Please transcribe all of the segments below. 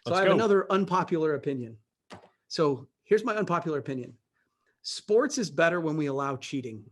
So I have another unpopular opinion. So here's my unpopular opinion. Sports is better when we allow cheating.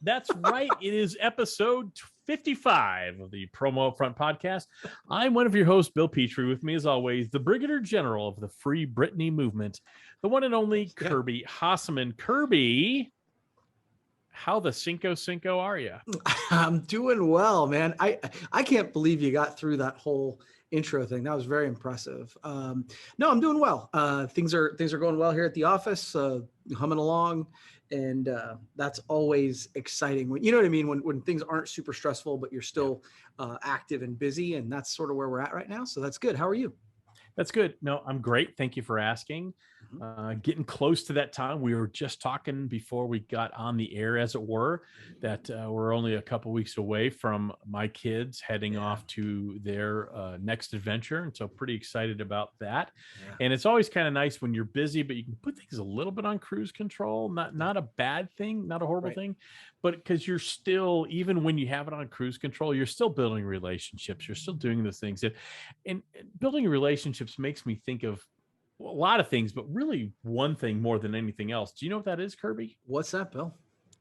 That's right. It is episode 55 of the Promo UPFront podcast. I'm one of your hosts, Bill Petrie. With me, as always, the Brigadier General of the Free Britney movement, the one and only Kirby Hasseman. Kirby, how the Cinco are you? I'm doing well, man. I can't believe you got through that whole intro thing. That was very impressive. No, I'm doing well. Things are going well here at the office, humming along, and that's always exciting. When you know what I mean, when things aren't super stressful, but you're still active and busy, and that's sort of where we're at right now. So that's good. How are you? That's good. No, I'm great. Thank you for asking. Getting close to that time. We were just talking before we got on the air, as it were, that we're only a couple weeks away from my kids heading off to their next adventure. And so pretty excited about that. Yeah. And it's always kind of nice when you're busy, but you can put things a little bit on cruise control. Not a bad thing, not a horrible thing, but because you're still, even when you have it on cruise control, you're still building relationships. You're still doing the things and building relationships makes me think of a lot of things, but really one thing more than anything else. Do you know what that is, Kirby? What's that, Bill?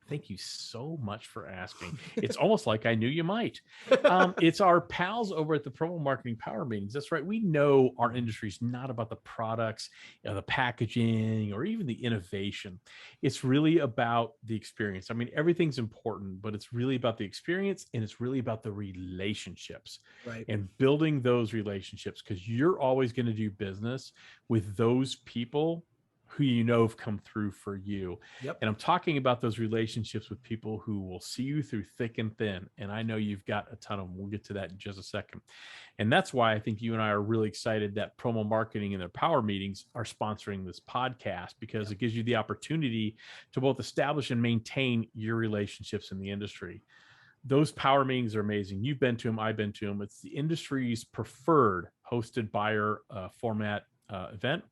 Thank you so much for asking. It's almost like I knew you might. It's our pals over at the Promo Marketing Power Meetings. That's right. We know our industry is not about the products, the packaging, or even the innovation. It's really about the experience. I mean, everything's important, but it's really about the experience, and it's really about the relationships, and building those relationships, because you're always going to do business with those people who you know have come through for you. Yep. And I'm talking about those relationships with people who will see you through thick and thin. And I know you've got a ton of them. We'll get to that in just a second. And that's why I think you and I are really excited that Promo Marketing and their Power Meetings are sponsoring this podcast, because it gives you the opportunity to both establish and maintain your relationships in the industry. Those Power Meetings are amazing. You've been to them. I've been to them. It's the industry's preferred hosted buyer format event.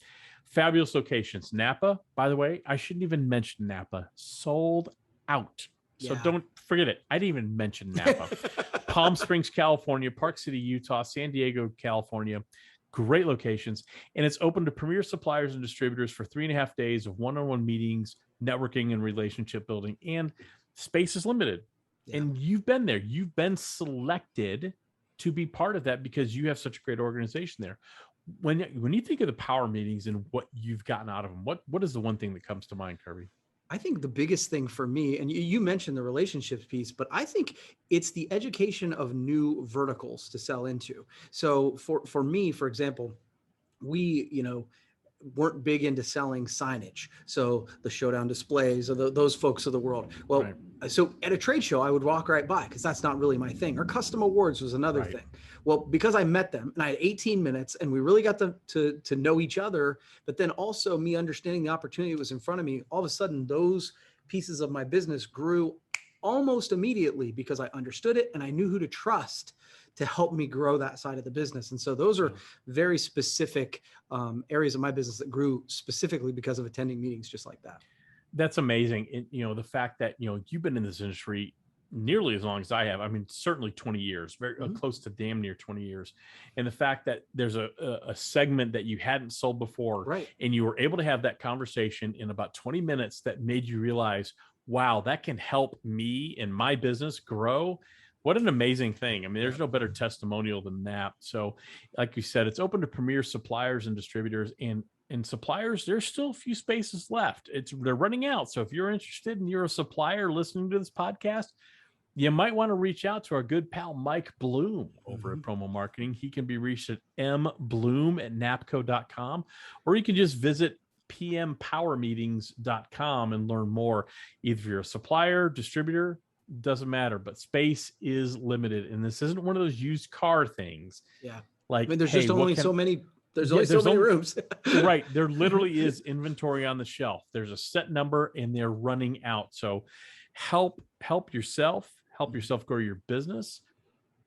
Fabulous locations. Napa, by the way, I shouldn't even mention Napa. Sold out. So don't forget it. I didn't even mention Napa. Palm Springs, California, Park City, Utah, San Diego, California. Great locations. And it's open to premier suppliers and distributors for 3.5 days of one-on-one meetings, networking, and relationship building. And space is limited. Yeah. And you've been there. You've been selected to be part of that because you have such a great organization there. When you think of the Power Meetings and what you've gotten out of them, what is the one thing that comes to mind, Kirby? I think the biggest thing for me, and you mentioned the relationships piece, but I think it's the education of new verticals to sell into. So for me, for example, we, weren't big into selling signage. So the showdown displays or those folks of the world. Well, so at a trade show, I would walk right by because that's not really my thing. Or custom awards was another thing. Well, because I met them and I had 18 minutes and we really got to know each other, but then also me understanding the opportunity that was in front of me, all of a sudden those pieces of my business grew almost immediately because I understood it and I knew who to trust to help me grow that side of the business. And so those are very specific areas of my business that grew specifically because of attending meetings just like that. That's amazing. And, the fact that, you've been in this industry nearly as long as I have. I mean, certainly 20 years, very close to damn near 20 years. And the fact that there's a segment that you hadn't sold before, and you were able to have that conversation in about 20 minutes that made you realize, wow, that can help me and my business grow. What an amazing thing. I mean, there's no better testimonial than that. So like you said, it's open to premier suppliers and distributors, and suppliers, there's still a few spaces left. They're running out. So if you're interested and you're a supplier listening to this podcast, you might want to reach out to our good pal, Mike Bloom over at Promo Marketing. He can be reached at mbloom@napco.com, or you can just visit pmpowermeetings.com and learn more. Either if you're a supplier, distributor, doesn't matter, but space is limited. And this isn't one of those used car things. Yeah. Like, I mean, there's hey, just what only can, so many, there's yeah, only so there's many only, rooms. right. There literally is inventory on the shelf. There's a set number and they're running out. So help yourself, grow your business,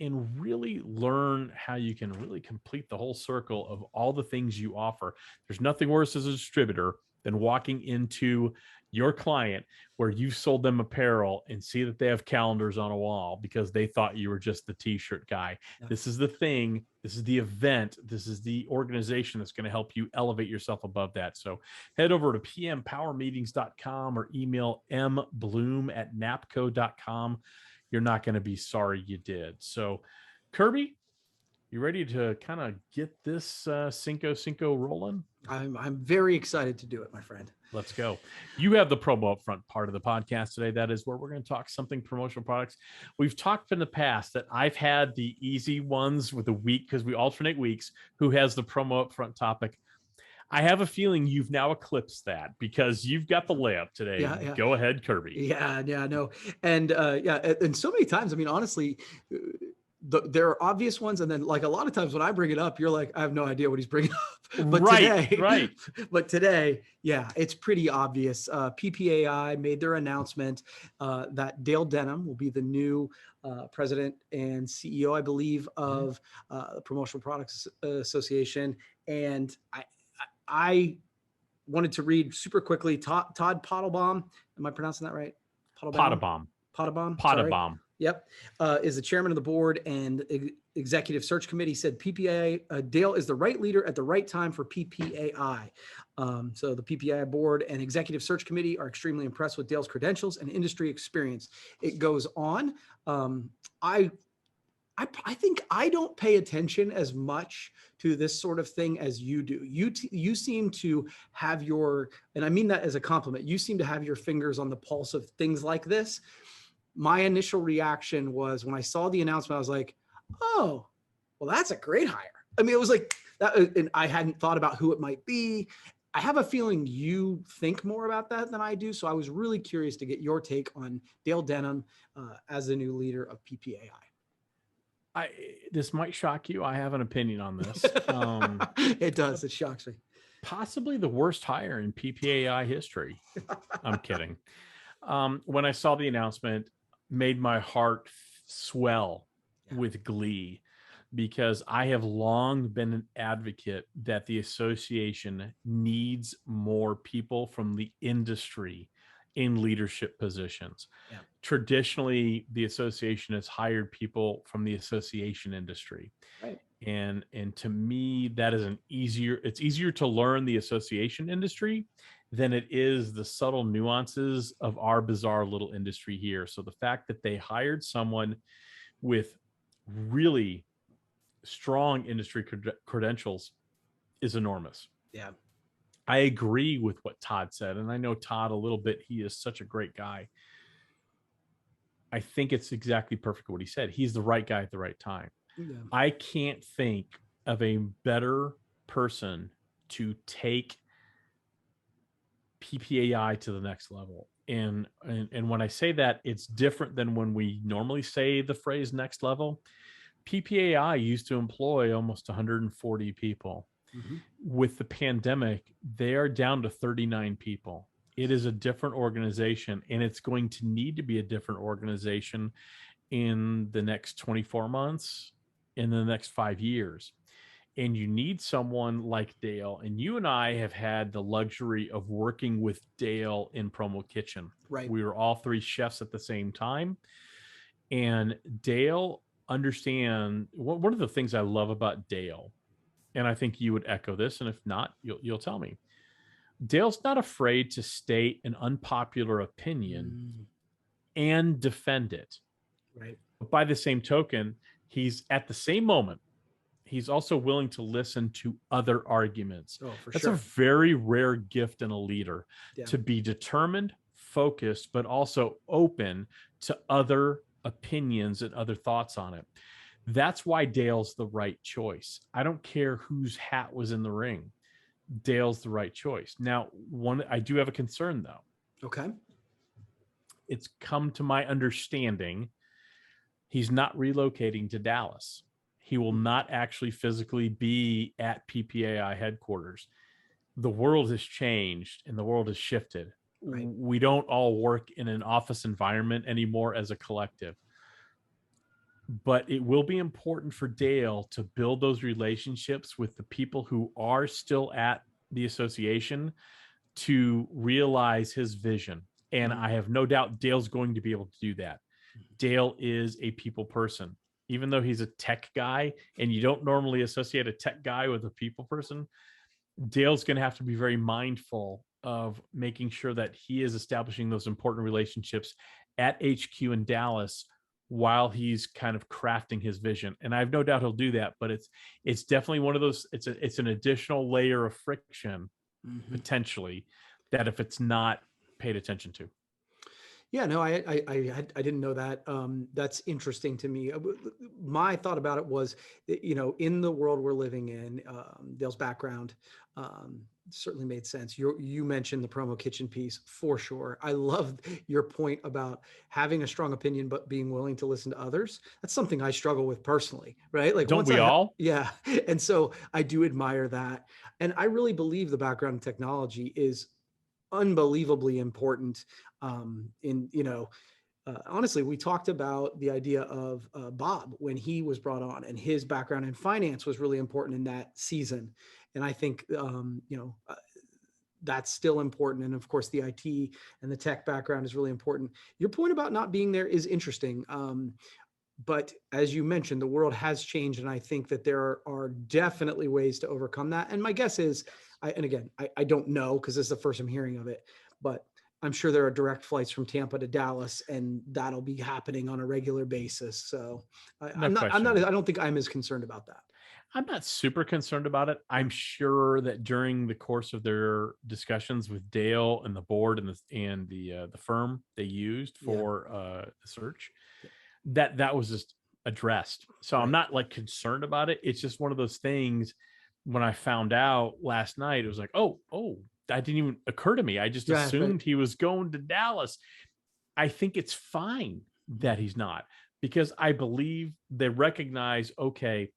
and really learn how you can really complete the whole circle of all the things you offer. There's nothing worse as a distributor than walking into your client where you've sold them apparel and see that they have calendars on a wall because they thought you were just the t-shirt guy. Yeah. This is the thing. This is the event. This is the organization that's going to help you elevate yourself above that. So head over to pmpowermeetings.com or email mbloom@napco.com. You're not going to be sorry you did. So, Kirby, you ready to kind of get this Cinco rolling? I'm very excited to do it, my friend. Let's go. You have the Promo Upfront part of the podcast today. That is where we're going to talk something promotional products. We've talked in the past that I've had the easy ones with a week because we alternate weeks who has the Promo Upfront topic. I have a feeling you've now eclipsed that because you've got the layup today. Yeah. Go ahead, Kirby. Yeah, no. And and so many times, I mean, honestly, there are obvious ones. And then like a lot of times when I bring it up, you're like, I have no idea what he's bringing up. But today, yeah, it's pretty obvious. PPAI made their announcement that Dale Denham will be the new president and CEO, I believe, of the Promotional Products Association. And I wanted to read super quickly. Todd Pottlebaum, am I pronouncing that right? Pottlebaum. Yep. Is the chairman of the board and executive search committee. Said PPAI, Dale is the right leader at the right time for PPAI. So the PPAI board and executive search committee are extremely impressed with Dale's credentials and industry experience. It goes on. I think I don't pay attention as much to this sort of thing as you do. You seem to have your, and I mean that as a compliment, you seem to have your fingers on the pulse of things like this. My initial reaction was when I saw the announcement, I was like, oh, well, that's a great hire. I mean, it was like that, and I hadn't thought about who it might be. I have a feeling you think more about that than I do. So I was really curious to get your take on Dale Denham as the new leader of PPAI. This might shock you. I have an opinion on this. It does. It shocks me. Possibly the worst hire in PPAI history. I'm kidding. When I saw the announcement, made my heart swell with glee because I have long been an advocate that the association needs more people from the industry in leadership positions. Yeah. Traditionally, the association has hired people from the association industry. Right. And to me, that is it's easier to learn the association industry than it is the subtle nuances of our bizarre little industry here. So the fact that they hired someone with really strong industry credentials is enormous. Yeah. I agree with what Todd said. And I know Todd a little bit. He is such a great guy. I think it's exactly perfect what he said. He's the right guy at the right time. Yeah. I can't think of a better person to take PPAI to the next level. And when I say that, it's different than when we normally say the phrase next level. PPAI used to employ almost 140 people. Mm-hmm. With the pandemic, they are down to 39 people. It is a different organization, and it's going to need to be a different organization in the next 24 months, in the next 5 years. And you need someone like Dale. And you and I have had the luxury of working with Dale in Promo Kitchen. Right. We were all three chefs at the same time. And Dale understand one of the things I love about Dale, and I think you would echo this, and if not, you'll tell me. Dale's not afraid to state an unpopular opinion and defend it. Right. But by the same token, he's at the same moment, he's also willing to listen to other arguments. Oh, for That's sure. a very rare gift in a leader, to be determined, focused, but also open to other opinions and other thoughts on it. That's why Dale's the right choice. I don't care whose hat was in the ring. Dale's the right choice. Now, I do have a concern though. Okay. it's come to my understanding, he's not relocating to Dallas. He will not actually physically be at PPAI headquarters. The world has changed and the world has shifted. Right. We don't all work in an office environment anymore as a collective. But it will be important for Dale to build those relationships with the people who are still at the association to realize his vision. And I have no doubt Dale's going to be able to do that. Dale is a people person. Even though he's a tech guy, and you don't normally associate a tech guy with a people person, Dale's going to have to be very mindful of making sure that he is establishing those important relationships at HQ in Dallas while he's kind of crafting his vision. And I have no doubt he'll do that, but it's definitely one of those, it's an additional layer of friction potentially that if it's not paid attention to. Yeah, no, I didn't know that. That's interesting to me. My thought about it was, in the world we're living in, Dale's background certainly made sense. You mentioned the promo kitchen piece for sure. I love your point about having a strong opinion but being willing to listen to others. That's something I struggle with personally, right? Like, don't we all? Yeah, and so I do admire that, and I really believe the background in technology is unbelievably important. Honestly, we talked about the idea of Bob when he was brought on, and his background in finance was really important in that season. And I think, that's still important. And of course, the IT and the tech background is really important. Your point about not being there is interesting. But as you mentioned, the world has changed. And I think that there are definitely ways to overcome that. And my guess is, I don't know, because this is the first I'm hearing of it, but I'm sure there are direct flights from Tampa to Dallas, and that'll be happening on a regular basis. So I don't think I'm as concerned about that. I'm not super concerned about it. I'm sure that during the course of their discussions with Dale and the board and the firm they used for the search, that was just addressed. So I'm not like concerned about it. It's just one of those things. When I found out last night, it was like, oh, that didn't even occur to me. I just assumed he was going to Dallas. I think it's fine that he's not, because I believe they recognize, okay,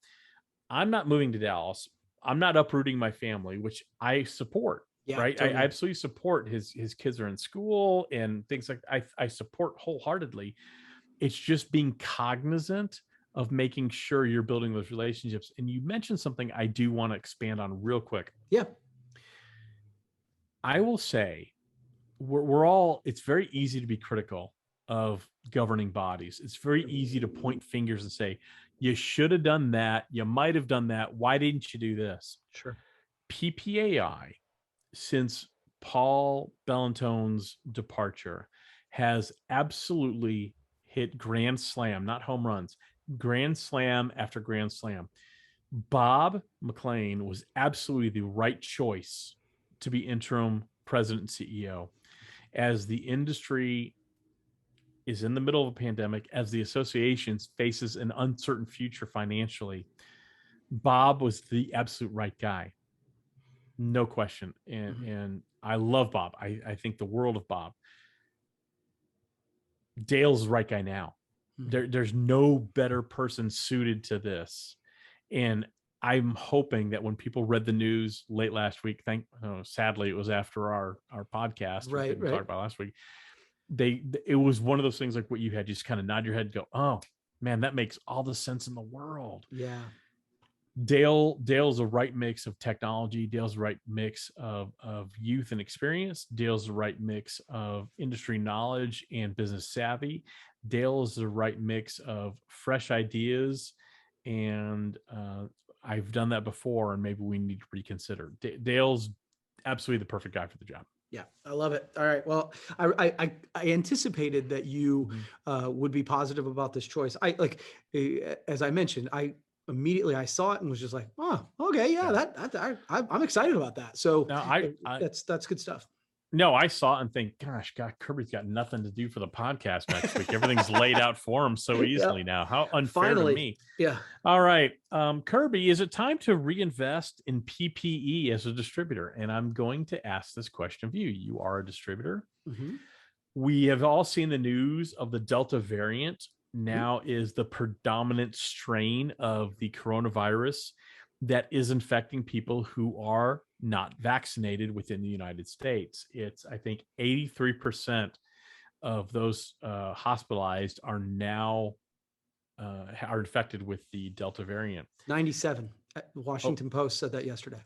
I'm not moving to Dallas. I'm not uprooting my family, which I support. Yeah, right. totally. I absolutely support his kids are in school and things like I support wholeheartedly. It's just being cognizant of making sure you're building those relationships. And you mentioned something I do want to expand on real quick. Yeah. I will say we're all, it's very easy to be critical of governing bodies. It's very easy to point fingers and say, you should have done that. You might have done that. Why didn't you do this? Sure. PPAI, since Paul Bellantone's departure, has absolutely hit grand slam, not home runs, grand slam after grand slam. Bob McLean was absolutely the right choice to be interim president and CEO. As the industry is in the middle of a pandemic, as the association faces an uncertain future financially, Bob was the absolute right guy. No question. And I love Bob. I think the world of Bob. Dale's the right guy now. There's no better person suited to this. And I'm hoping that when people read the news late last week, sadly it was after our podcast, we couldn't talk about last week. It was one of those things like what you had, just kind of nod your head and go, oh man, that makes all the sense in the world. Yeah. Dale's a right mix of technology. Dale's a right mix of youth and experience. Dale's the right mix of industry knowledge and business savvy. Dale's the right mix of fresh ideas. And I've done that before, and maybe we need to reconsider. Dale's absolutely the perfect guy for the job. Yeah, I love it. All right. Well, I anticipated that you would be positive about this choice. As I mentioned, I saw it and was just like, oh, okay, yeah. I'm excited about that. So that's good stuff. No, I saw it and think, gosh, God, Kirby's got nothing to do for the podcast next week. Everything's laid out for him so easily now. How unfair to me. Yeah. All right. Kirby, is it time to reinvest in PPE as a distributor? And I'm going to ask this question of you. You are a distributor. We have all seen the news of the Delta variant now is the predominant strain of the coronavirus that is infecting people who are not vaccinated within the United States. It's, I think, 83% of those hospitalized are now are infected with the Delta variant. 97. Washington Post said that yesterday.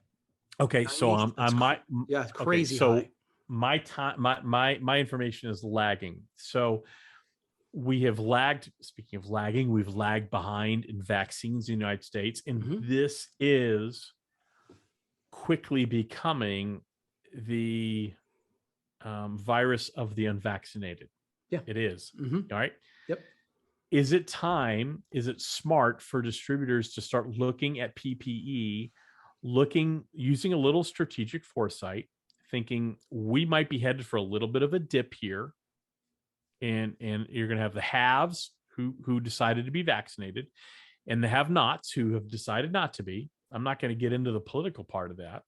Okay, 90, so it's crazy. So high. my time, my information is lagging. So we have lagged. Speaking of lagging, we've lagged behind in vaccines in the United States, and this is quickly becoming the virus of the unvaccinated. Yeah, it is. All right. Yep. Is it time? Is it smart for distributors to start looking at PPE, using a little strategic foresight, thinking we might be headed for a little bit of a dip here, and you're going to have the haves who decided to be vaccinated, and the have-nots who have decided not to be. I'm not going to get into the political part of that.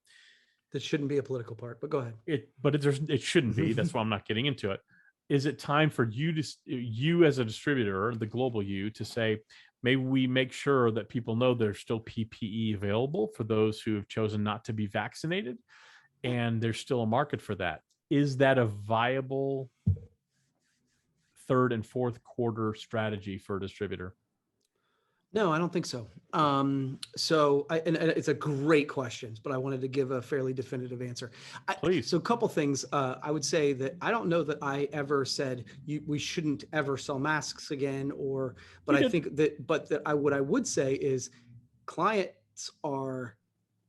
That shouldn't be a political part, but go ahead. It shouldn't be. That's why I'm not getting into it. Is it time for you as a distributor, the global you, to say, maybe we make sure that people know there's still PPE available for those who have chosen not to be vaccinated, and there's still a market for that? Is that a viable third and fourth quarter strategy for a distributor? No, I don't think so. And it's a great question, but I wanted to give a fairly definitive answer. Please. So a couple things. I would say that I don't know that I ever said we shouldn't ever sell masks again, but I think that, what I would say is clients are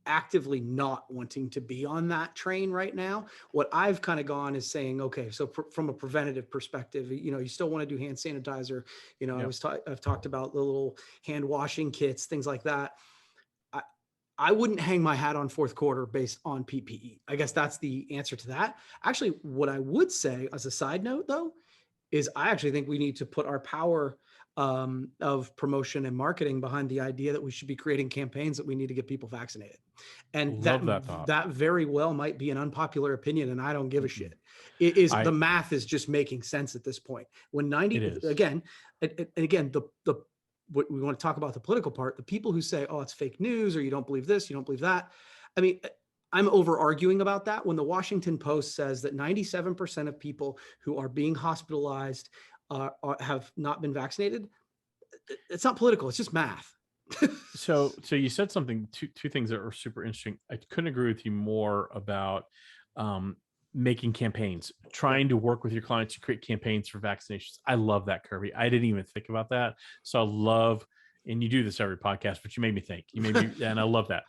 actively not wanting to be on that train right now. What I've kind of gone is saying, okay, so from a preventative perspective, you still want to do hand sanitizer. I've talked about the little hand washing kits, things like that. I wouldn't hang my hat on fourth quarter based on PPE. I guess that's the answer to that. Actually, what I would say as a side note though, is I actually think we need to put our power of promotion and marketing behind the idea that we should be creating campaigns that we need to get people vaccinated. And that very well might be an unpopular opinion, and I don't give a shit. The math is just making sense at this point. When 90, again, what we want to talk about the political part, the people who say, oh, it's fake news, or you don't believe this, you don't believe that. I mean, I'm over arguing about that. When the Washington Post says that 97% of people who are being hospitalized have not been vaccinated, it's not political. It's just math. So you said two things that are super interesting. I couldn't agree with you more about making campaigns, trying to work with your clients to create campaigns for vaccinations. I love that, Kirby. I didn't even think about that. So I love, and you do this every podcast, but you made me think. You made me, and I love that.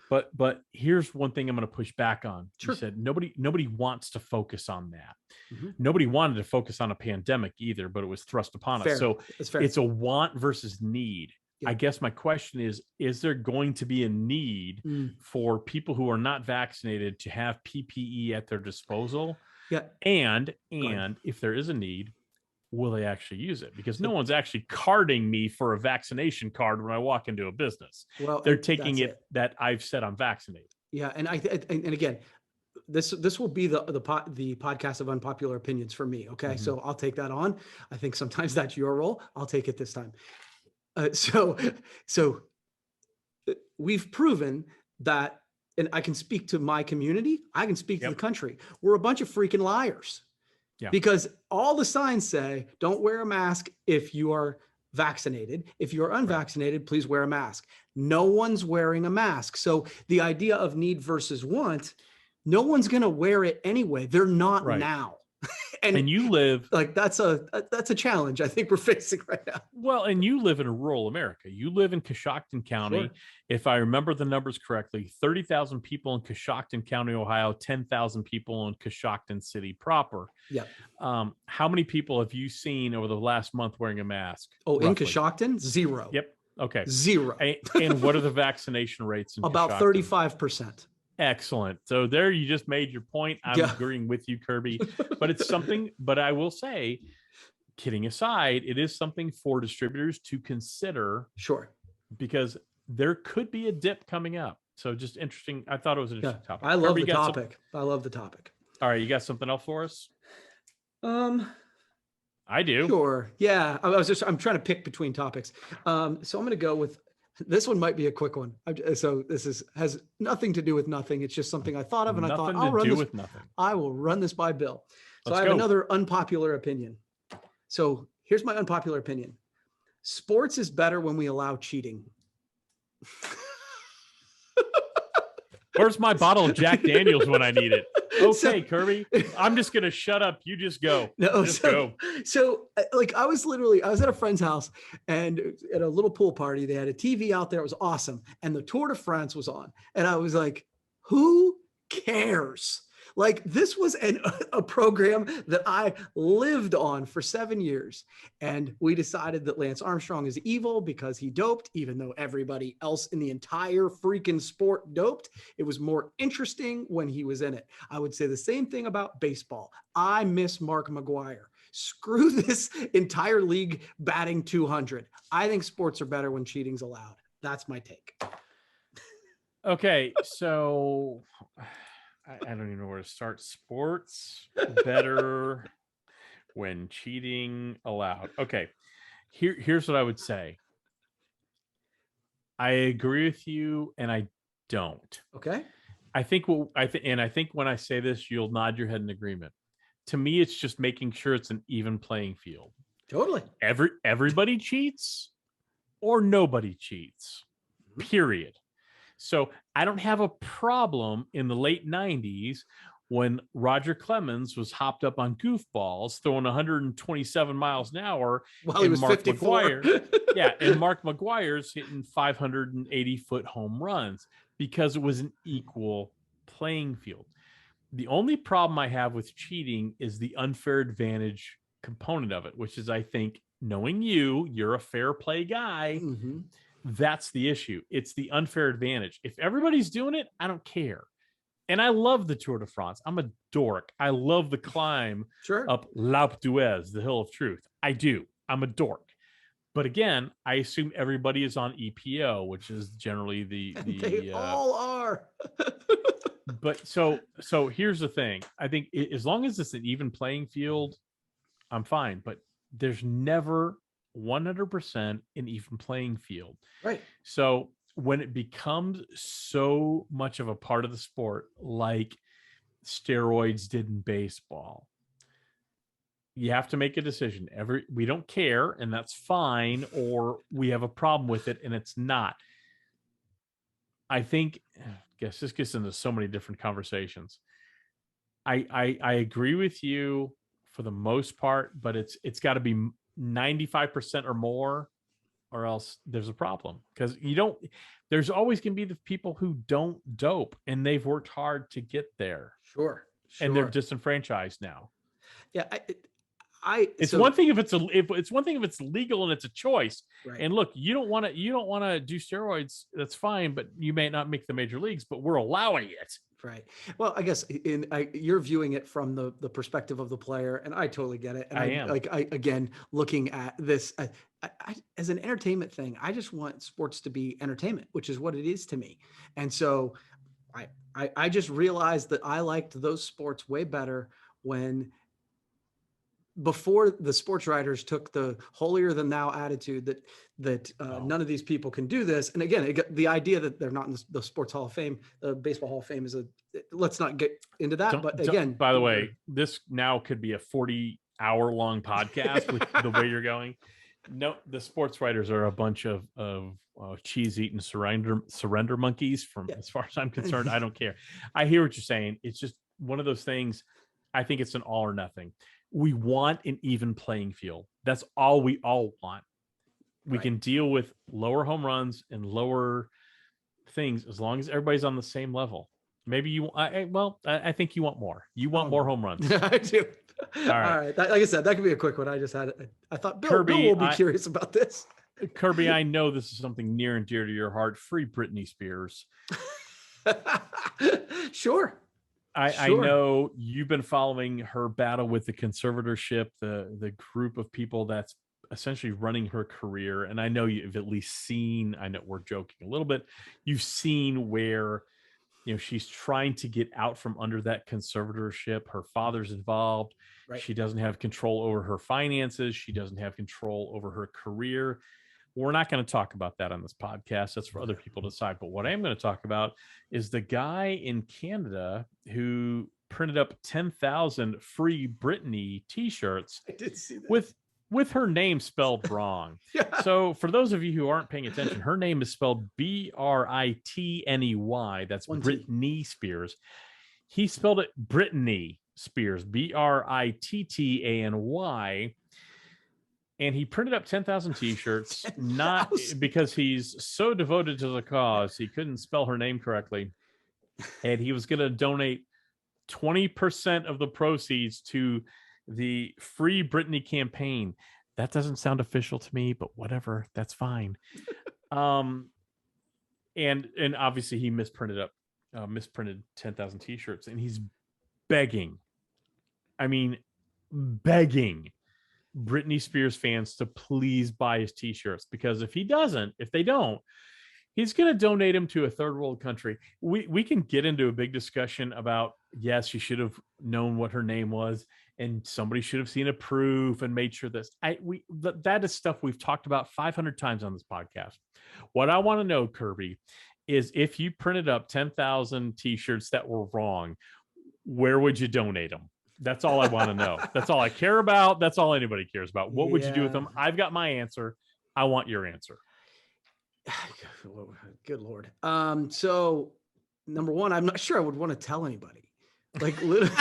But here's one thing I'm going to push back on. Sure. You said nobody wants to focus on that. Nobody wanted to focus on a pandemic either, but it was thrust upon us. So it's a want versus need. Yeah. I guess my question is there going to be a need for people who are not vaccinated to have PPE at their disposal? Yeah. And if there is a need, will they actually use it? Because no one's actually carding me for a vaccination card when I walk into a business. Well, they're taking it that I've said I'm vaccinated. Yeah. And and again, this will be the podcast of unpopular opinions for me. Okay. So I'll take that on. I think sometimes that's your role. I'll take it this time. So we've proven that, and I can speak to my community. I can speak to the country. We're a bunch of freaking liars. Yeah. Because all the signs say, don't wear a mask if you are vaccinated. If you're unvaccinated, please wear a mask. No one's wearing a mask. So the idea of need versus want, no one's going to wear it anyway. They're not now. And you live like that's a challenge I think we're facing right now. Well, and you live in rural America. You live in Coshocton County. Sure. If I remember the numbers correctly, 30,000 people in Coshocton County, Ohio, 10,000 people in Coshocton City proper. Yeah. How many people have you seen over the last month wearing a mask? Oh, roughly? In Coshocton? Zero. Yep. Okay. Zero. And what are the vaccination rates in about Coshocton? 35%. Excellent. So there you just made your point. I'm agreeing with you, Kirby. But it's something, but I will say, kidding aside, it is something for distributors to consider. Sure. Because there could be a dip coming up. So just interesting. I thought it was an interesting topic. I love the topic. I love the topic. All right. You got something else for us? I do. Sure. Yeah. I'm trying to pick between topics. So I'm going to go with this one. Might be a quick one. So has nothing to do with nothing. It's just something I thought of, and I thought Nothing to I'll run do this. with nothing. I will run this by Bill. So Let's I have go. another unpopular opinion. So here's my unpopular opinion. Sports is better when we allow cheating. Where's my bottle of Jack Daniels when I need it? Okay, So, Kirby, I'm just going to shut up. You just go. No, just go. go. So like I was at a friend's house, and at a little pool party, they had a TV out there. It was awesome. And the Tour de France was on. And I was like, who cares? Like, this was a program that I lived on for 7 years. And we decided that Lance Armstrong is evil because he doped, even though everybody else in the entire freaking sport doped. It was more interesting when he was in it. I would say the same thing about baseball. I miss Mark McGwire. Screw this entire league batting 200. I think sports are better when cheating's allowed. That's my take. Okay, so I don't even know where to start. Sports better when cheating allowed. Okay, here's what I would say. I agree with you, and I don't. Okay. I think when I say this, you'll nod your head in agreement. To me, it's just making sure it's an even playing field. Totally. Everybody cheats, or nobody cheats. Period. So I don't have a problem in the late 90s when Roger Clemens was hopped up on goofballs throwing 127 miles an hour while he was Mark 54. Yeah, and Mark McGwire's hitting 580-foot home runs because it was an equal playing field. The only problem I have with cheating is the unfair advantage component of it, which is, I think, knowing you're a fair play guy. Mm-hmm. That's the issue. It's the unfair advantage. If everybody's doing it, I don't care. And I love the Tour de France. I'm a dork. I love the climb up L'Alpe d'Huez, the Hill of Truth. I do. I'm a dork. But again, I assume everybody is on EPO, which is generally they all are. But so here's the thing. I think as long as it's an even playing field, I'm fine. But there's never 100% an even playing field. Right. So when it becomes so much of a part of the sport, like steroids did in baseball, you have to make a decision. We don't care, and that's fine, or we have a problem with it, and it's not. I think, guess this gets into so many different conversations. I agree with you for the most part, but it's got to be 95% or more, or else there's a problem. Because there's always going to be the people who don't dope, and they've worked hard to get there. Sure. And they're disenfranchised now. Yeah. It's one thing if it's legal and it's a choice. Right. And look, you don't want to do steroids. That's fine, but you may not make the major leagues, but we're allowing it. Right. Well, I guess you're viewing it from the perspective of the player, and I totally get it. And I am again looking at this as an entertainment thing. I just want sports to be entertainment, which is what it is to me. And so I just realized that I liked those sports way better before the sports writers took the holier than thou attitude that none of these people can do this. And again, the idea that they're not in the Sports Hall of Fame, the Baseball Hall of Fame let's not get into that. But again, by the way, this now could be a 40-hour-long podcast with the way you're going. No, the sports writers are a bunch of cheese-eating surrender monkeys. As far as I'm concerned, I don't care. I hear what you're saying. It's just one of those things. I think it's an all or nothing. We want an even playing field. That's all we all want. We can deal with lower home runs and lower things as long as everybody's on the same level. Maybe I think you want more. You want more home runs. I do. All right. Like I said, that could be a quick one. I thought Bill will be curious about this. Kirby, I know this is something near and dear to your heart. Free Britney Spears. Sure. I know you've been following her battle with the conservatorship, the group of people that's essentially running her career. And I know you've at least seen, I know we're joking a little bit, you've seen where, she's trying to get out from under that conservatorship. Her father's involved. Right. She doesn't have control over her finances. She doesn't have control over her career. We're not going to talk about that on this podcast. That's for other people to decide. But what I am going to talk about is the guy in Canada who printed up 10,000 free Britney t-shirts I did see that. with her name spelled wrong. Yeah. So for those of you who aren't paying attention, her name is spelled Britney. That's One T. Britney Spears. He spelled it Britney Spears, Brittany. And he printed up 10,000 t-shirts, 10,000. not because he's so devoted to the cause, he couldn't spell her name correctly. And he was going to donate 20% of the proceeds to the Free Britney campaign. That doesn't sound official to me, but whatever, that's fine. And obviously he misprinted 10,000 t-shirts, and he's begging Britney Spears fans to please buy his t-shirts, because if they don't, he's going to donate them to a third world country. We can get into a big discussion about, yes, she should have known what her name was, and somebody should have seen a proof and made sure that is stuff we've talked about 500 times on this podcast. What I want to know, Kirby, is if you printed up 10,000 t-shirts that were wrong, where would you donate them? That's all I want to know. That's all I care about. That's all anybody cares about. What would you do with them? I've got my answer. I want your answer. Good Lord. So number one, I'm not sure I would want to tell anybody. Like literally.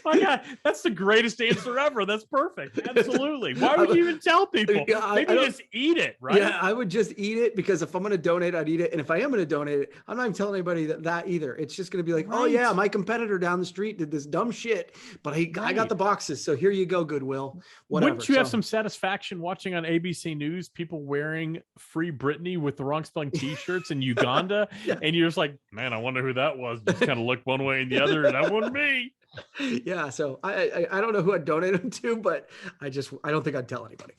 My God, that's the greatest answer ever. That's perfect. Absolutely. Why would you even tell people? Maybe just eat it, right? Yeah, I would just eat it, because if I'm going to donate, I'd eat it. And if I am going to donate it, I'm not even telling anybody that either. It's just going to be like, oh yeah, my competitor down the street did this dumb shit, but I got the boxes. So here you go, Goodwill. Whatever. Wouldn't you have some satisfaction watching on ABC News people wearing Free Britney with the wrong spelling t-shirts in Uganda? Yeah. And you're just like, man, I wonder who that was. Just kind of looked one way and the other. That wasn't me. Yeah, so I don't know who I'd donate them to, but I don't think I'd tell anybody.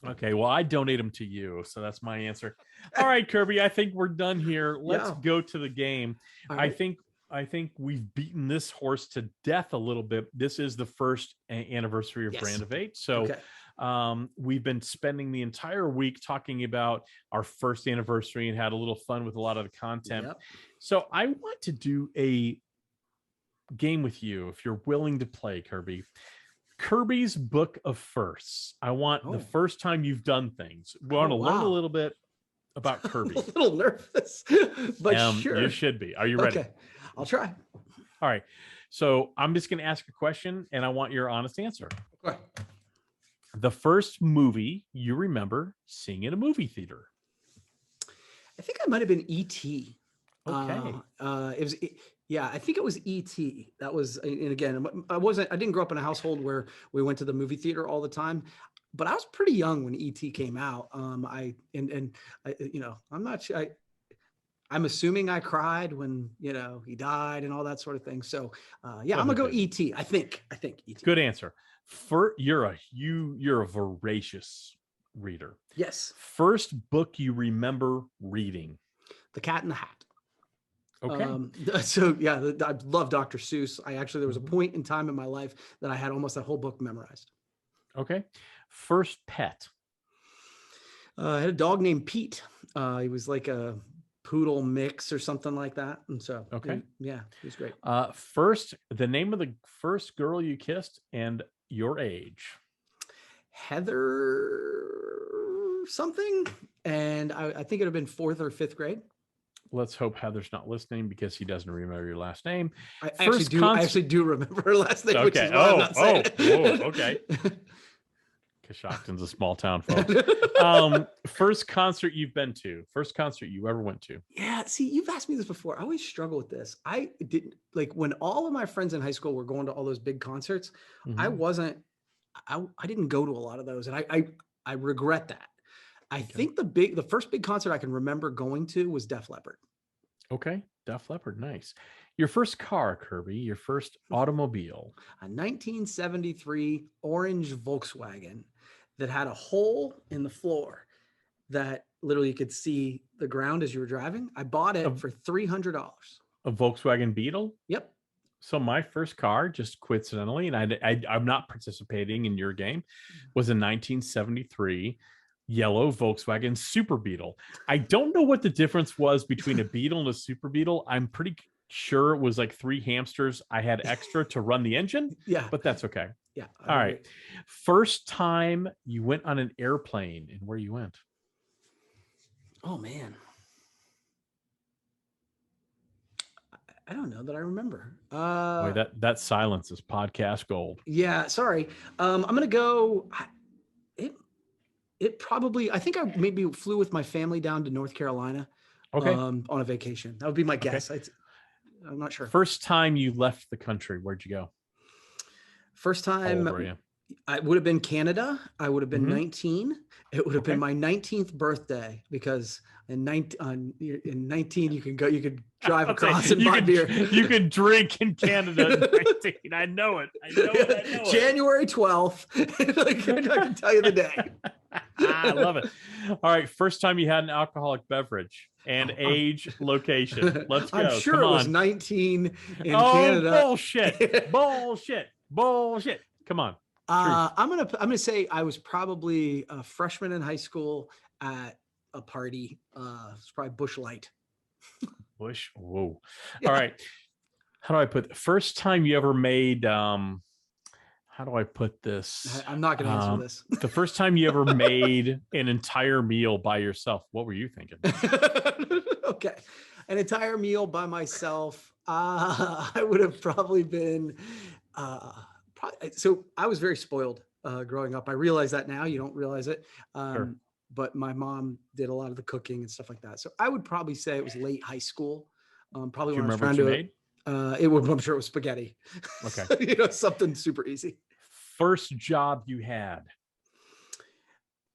Okay, well, I donate them to you, so that's my answer. All right, Kirby, I think we're done here. Let's go to the game. Right. I think we've beaten this horse to death a little bit. This is the first anniversary of Brand of 8, so we've been spending the entire week talking about our first anniversary and had a little fun with a lot of the content. So I want to do a game with you, if you're willing to play, Kirby. Kirby's Book of Firsts. I want the first time you've done things. We want to learn a little bit about Kirby. I'm a little nervous, but sure. You should be. Are you ready? Okay, I'll try. All right. So I'm just going to ask a question, and I want your honest answer. Okay. The first movie you remember seeing in a movie theater? I think I might have been E.T. Okay. I think it was E.T. That was, and again, I didn't grow up in a household where we went to the movie theater all the time, but I was pretty young when E.T. came out. I'm not sure. I'm assuming I cried when, he died and all that sort of thing. So I'm gonna go E.T. I think E.T. Good answer. You're a voracious reader. Yes. First book you remember reading? The Cat in the Hat. Okay. I love Dr. Seuss. There was a point in time in my life that I had almost that whole book memorized. Okay. First pet? I had a dog named Pete. He was like a poodle mix or something like that. And so, he was great. The name of the first girl you kissed and your age? Heather something. And I think it would have been 4th or 5th grade. Let's hope Heather's not listening, because he doesn't remember your last name. I actually do remember her last name, which is why I'm not saying it. Okay. Coshocton's a small town, folks. First concert you've been to? First concert you ever went to? Yeah, see, you've asked me this before. I always struggle with this. I didn't, like, when all of my friends in high school were going to all those big concerts, I didn't go to a lot of those, and I regret that. I think the first big concert I can remember going to was Def Leppard. Okay, Def Leppard, nice. Your first car, Kirby, your first automobile? A 1973 orange Volkswagen that had a hole in the floor that literally you could see the ground as you were driving. I bought it for $300. A Volkswagen Beetle? Yep. So my first car, just coincidentally, and I'm not participating in your game, was a 1973 yellow Volkswagen Super Beetle. I don't know what the difference was between a Beetle and a Super Beetle. I'm pretty sure it was like 3 hamsters I had extra to run the engine, Yeah. but that's okay. Yeah. All right. First time you went on an airplane and where you went? Oh man. I don't know that I remember. Boy, that silence is podcast gold. Yeah, sorry. I'm gonna go. It probably. I think I maybe flew with my family down to North Carolina. Okay. On a vacation. That would be my guess. Okay. I'm not sure. First time you left the country, where'd you go? First How old time. were you? I would have been Canada. I would have been 19. It would have been my 19th birthday because in 19 you could drive across and buy beer. You could drink in Canada at 19. I know it. I know it. January 12th. I can tell you the day. I love it. All right. First time you had an alcoholic beverage and age, location. Let's go. I'm sure it was 19 in Canada. Bullshit. Come on. I'm gonna say I was probably a freshman in high school at a party. It's probably Busch Light. Busch. Whoa. Yeah. All right. How do I put first time you ever made? How do I put this? I'm not gonna answer this. The first time you ever made an entire meal by yourself, what were you thinking? Okay, an entire meal by myself. I would have probably been. So I was very spoiled growing up. I realize that now. You don't realize it. Sure. But my mom did a lot of the cooking and stuff like that. So I would probably say it was late high school. Probably when I was trying to made? I'm sure it was spaghetti. Okay. Something super easy. First job you had?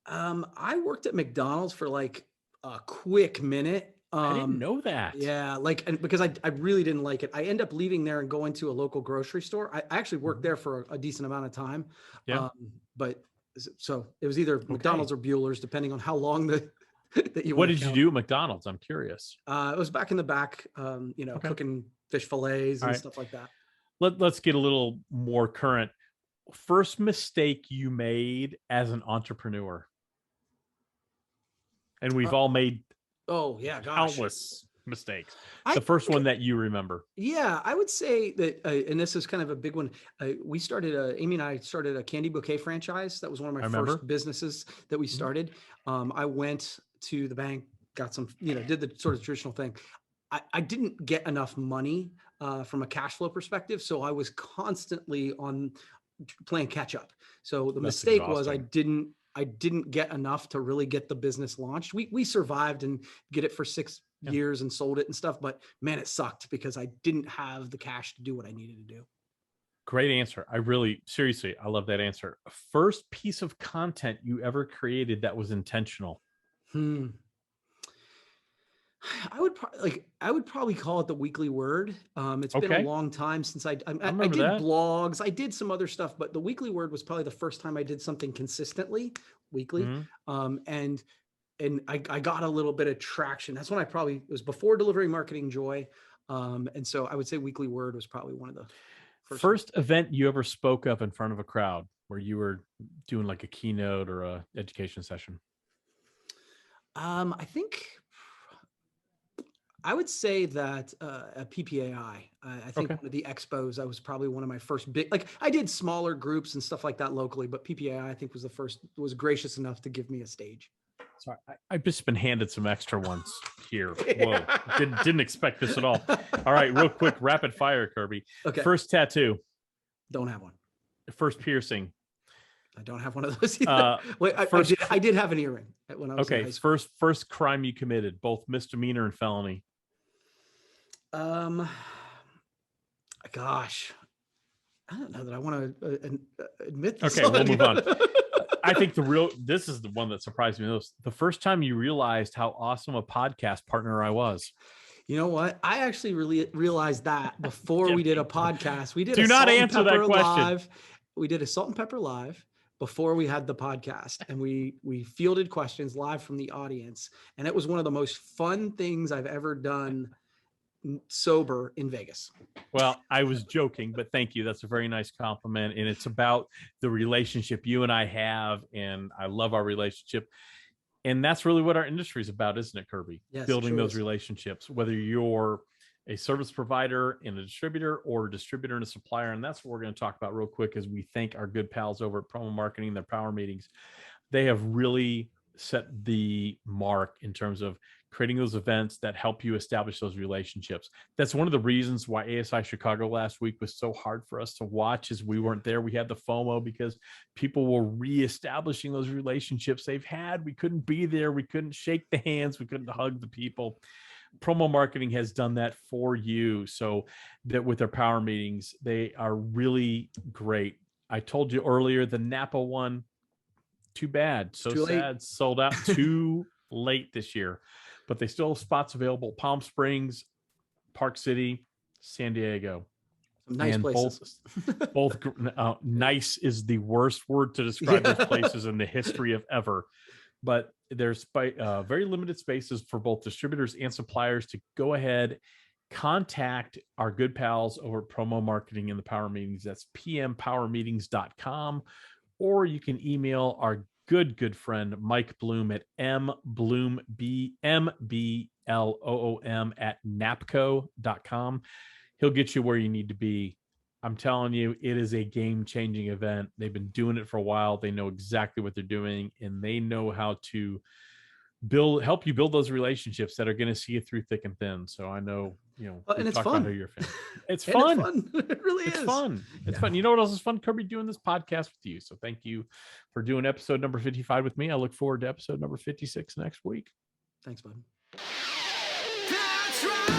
I worked at McDonald's for like a quick minute. I didn't know that. Yeah, because I really didn't like it. I end up leaving there and going to a local grocery store. I actually worked there for a decent amount of time. Yeah. But so it was either McDonald's or Bueller's, depending on how long that you. What did you do at McDonald's? I'm curious. It was back in the back, cooking fish fillets and stuff like that. Let's get a little more current. First mistake you made as an entrepreneur, and we've all made. Oh yeah, countless mistakes. The first one that you remember. Yeah, I would say that, and this is kind of a big one. Amy and I started a candy bouquet franchise. That was one of my first businesses that we started. I went to the bank, got some, did the sort of traditional thing. I didn't get enough money from a cash flow perspective, so I was constantly on playing catch up. So the mistake was I didn't get enough to really get the business launched. We survived and get it for 6 years and sold it and stuff, but man, it sucked because I didn't have the cash to do what I needed to do. Great answer. Seriously, I love that answer. First piece of content you ever created that was intentional. I would probably call it the Weekly Word. It's been a long time since I did blogs. I did some other stuff, but the Weekly Word was probably the first time I did something consistently weekly. And I got a little bit of traction. That's when it was before Delivering Marketing Joy. And so I would say Weekly Word was probably one of the first event you ever spoke of in front of a crowd where you were doing like a keynote or a education session. I think I would say that at PPAI, I think one of the expos, I was probably one of my first big, I did smaller groups and stuff like that locally, but PPAI, I think was gracious enough to give me a stage. Sorry, I've just been handed some extra ones here. Whoa, didn't expect this at all. All right, real quick, rapid fire, Kirby. Okay. First tattoo. Don't have one. First piercing. I don't have one of those either. Wait, I did have an earring when I was in high school. First crime you committed, both misdemeanor and felony. Gosh, I don't know that I want to admit this. Okay, we'll move on. I think this is the one that surprised me most. The first time you realized how awesome a podcast partner I was. You know what? I actually really realized that before we did a podcast. We did Do not answer that question. Live. We did a Salt and Pepper Live before we had the podcast, and we fielded questions live from the audience, and it was one of the most fun things I've ever done sober in Vegas. Well, I was joking, but thank you. That's a very nice compliment. And it's about the relationship you and I have. And I love our relationship. And that's really what our industry is about, isn't it, Kirby? Yes, building those is. relationships, whether you're a service provider and a distributor or a distributor and a supplier. And that's what we're going to talk about real quick as we thank our good pals over at Promo Marketing, their power meetings. They have really set the mark in terms of creating those events that help you establish those relationships. That's one of the reasons why ASI Chicago last week was so hard for us to watch, as we weren't there. We had the FOMO because people were reestablishing those relationships they've had. We couldn't be there. We couldn't shake the hands. We couldn't hug the people. Promo Marketing has done that for you, so that with their power meetings, they are really great. I told you earlier, the Napa one, too bad, so sad, sold out too late this year, but they still have spots available. Palm Springs, Park City, San Diego. Some nice places. both nice is the worst word to describe those places in the history of ever. But there's very limited spaces for both distributors and suppliers to go ahead, contact our good pals over at Promo Marketing in the Power Meetings. That's pmpowermeetings.com. Or you can email our good friend Mike Bloom at mbloom, BMBLOOM at napco.com. He'll get you where you need to be. I'm telling you, it is a game-changing event. They've been doing it for a while. They know exactly what they're doing, and they know how to help you build those relationships that are going to see you through thick and thin. So I know, and it's fun. About how you're a fan. It's fun. fun. It really is. It's fun. It's fun. You know what else is fun, Kirby? Doing this podcast with you. So thank you for doing episode number 55 with me. I look forward to episode number 56 next week. Thanks, bud. That's right.